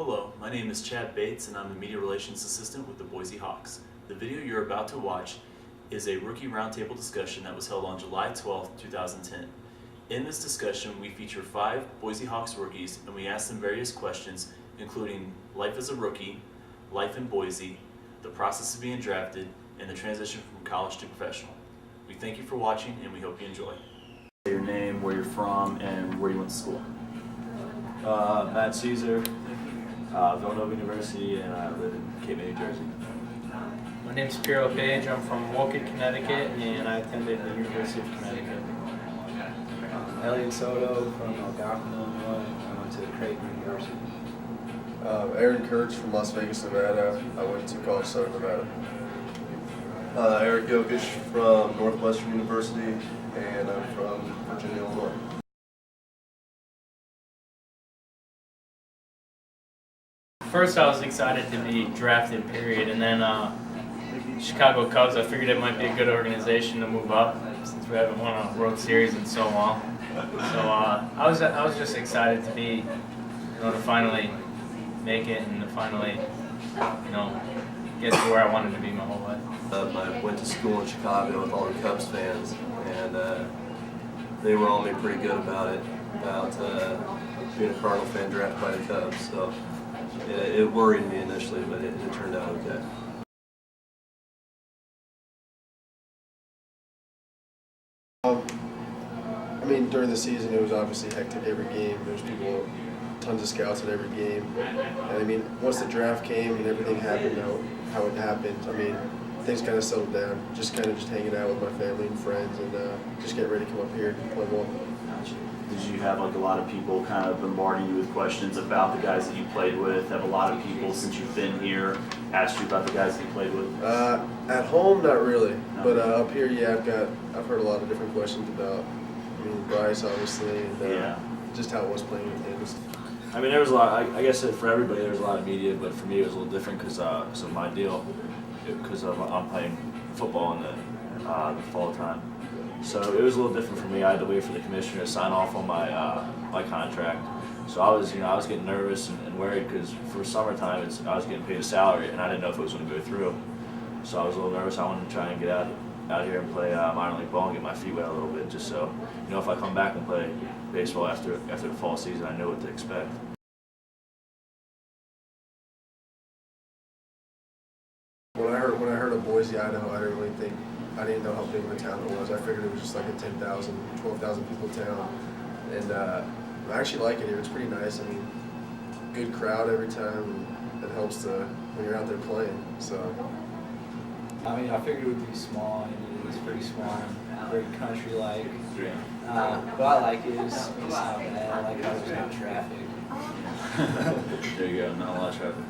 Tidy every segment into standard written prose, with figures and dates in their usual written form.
Hello, my name is Chad Bates and I'm the Media Relations Assistant with the Boise Hawks. The video you're about to watch is a rookie roundtable discussion that was held on July 12, 2010. In this discussion, we feature 5 Boise Hawks rookies and we ask them various questions including life as a rookie, life in Boise, the process of being drafted, and the transition from college to professional. We thank you for watching and we hope you enjoy. Your name, where you're from, and where you went to school. Matt Szczur, Villanova University, and I live in Cape May, New Jersey. My name is Pierre LePage. I'm from Woken, Connecticut, and I attended the University of Connecticut. Elliot Soto from Algonquin, Illinois. I went to Creighton University. Eric Kurcz from Las Vegas, Nevada. I went to College Southern Nevada. Eric Jokisch from Northwestern University, and I'm from Virginia, Illinois. First, I was excited to be drafted, period, and then Chicago Cubs, I figured it might be a good organization to move up since we haven't won a World Series in so long. So I was just excited to be, to finally make it and to finally, get to where I wanted to be my whole life. I went to school in Chicago with all the Cubs fans, and they were all made pretty good about it, about being a Cardinal fan drafted by the Cubs. So it worried me initially, but it turned out okay. During the season, it was obviously hectic every game. There was people, tons of scouts at every game. And once the draft came and everything happened how it happened, things kind of settled down. Just hanging out with my family and friends and just getting ready to come up here and play ball. Did you have a lot of people kind of bombarding you with questions about the guys that you played with? Have a lot of people, since you've been here, asked you about the guys that you played with? At home, not really. No. But up here, yeah, I've heard a lot of different questions about Bryce, obviously, and just how it was playing with him. There was a lot. I guess for everybody there was a lot of media, but for me it was a little different because of my deal, because I'm playing football in the fall time. So it was a little different for me. I had to wait for the commissioner to sign off on my my contract. So I was getting nervous and worried because for summertime I was getting paid a salary and I didn't know if it was going to go through. So I was a little nervous. I wanted to try and get out here and play minor league ball and get my feet wet a little bit, just so if I come back and play baseball after the fall season, I know what to expect. When I heard of Boise, Idaho, I didn't know how big of a town it was. I figured it was just like a 10,000, 12,000 people town, and I actually like it here. It's pretty nice. Good crowd every time. And it helps when you're out there playing. So. I figured it would be small, and it is pretty small, very country-like. But I like it. It's not bad. I like how there's no traffic. There you go, not a lot of traffic.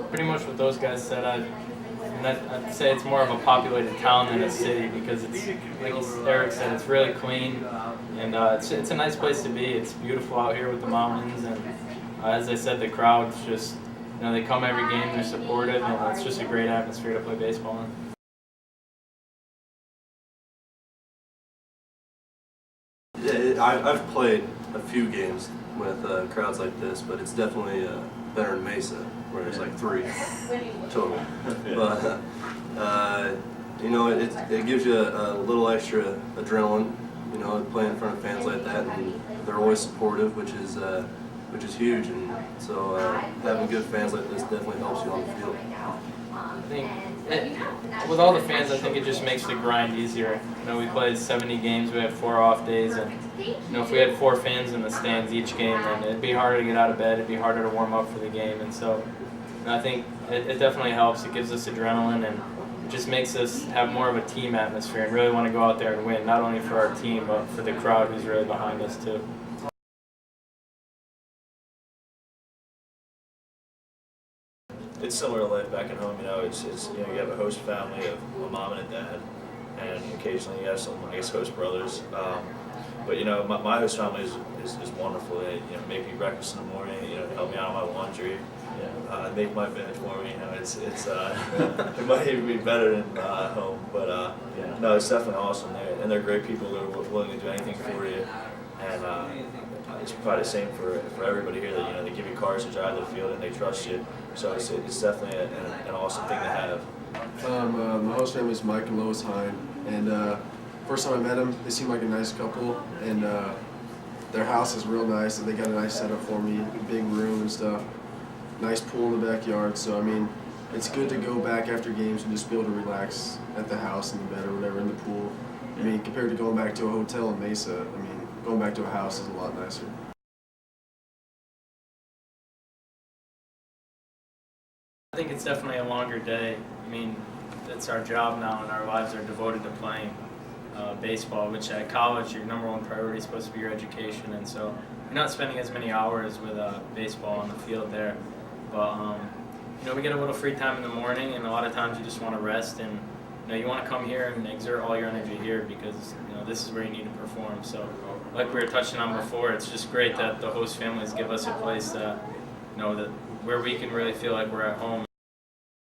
Pretty much what those guys said, I'd say it's more of a populated town than a city because it's, like Eric said, it's really clean, and it's a nice place to be. It's beautiful out here with the mountains, and as I said, the crowd's just, they come every game, they're supportive, and it's just a great atmosphere to play baseball in. I've played a few games with crowds like this, but it's definitely better in Mesa, where there's like 3 total. But it gives you a little extra adrenaline, playing in front of fans like that, and they're always supportive, which is huge. And so having good fans like this definitely helps you on the field. I think with all the fans, I think it just makes the grind easier. We played 70 games, we had 4 off days, and if we had 4 fans in the stands each game, then it'd be harder to get out of bed, it'd be harder to warm up for the game, and so I think it definitely helps. It gives us adrenaline, and it just makes us have more of a team atmosphere and really want to go out there and win, not only for our team, but for the crowd who's really behind us too. It's similar to life back at home. It's you have a host family of a mom and a dad, and occasionally you have some host brothers. But my host family is wonderful. They make me breakfast in the morning. Help me out on my laundry. Make my bed for me. It's it might even be better than home. But no, it's definitely awesome. They're great people. They're willing to do anything for you, and it's probably the same for everybody here. That they give you great cards out of the field, and they trust you. So it's definitely an awesome thing to have. My host name is Mike and Lois Hine, and first time I met them, they seem like a nice couple, and their house is real nice, and they got a nice setup for me, big room and stuff, nice pool in the backyard. So I mean, it's good to go back after games and just be able to relax at the house in the bed or whatever in the pool. I mean, compared to going back to a hotel in Mesa, I mean, going back to a house is a lot nicer. I think it's definitely a longer day. I mean, it's our job now, and our lives are devoted to playing baseball, which at college, your number one priority is supposed to be your education, and so you're not spending as many hours with baseball on the field there. But, we get a little free time in the morning, and a lot of times you just want to rest, and you want to come here and exert all your energy here because this is where you need to perform. So, like we were touching on before, it's just great that the host families give us a place that, that where we can really feel like we're at home.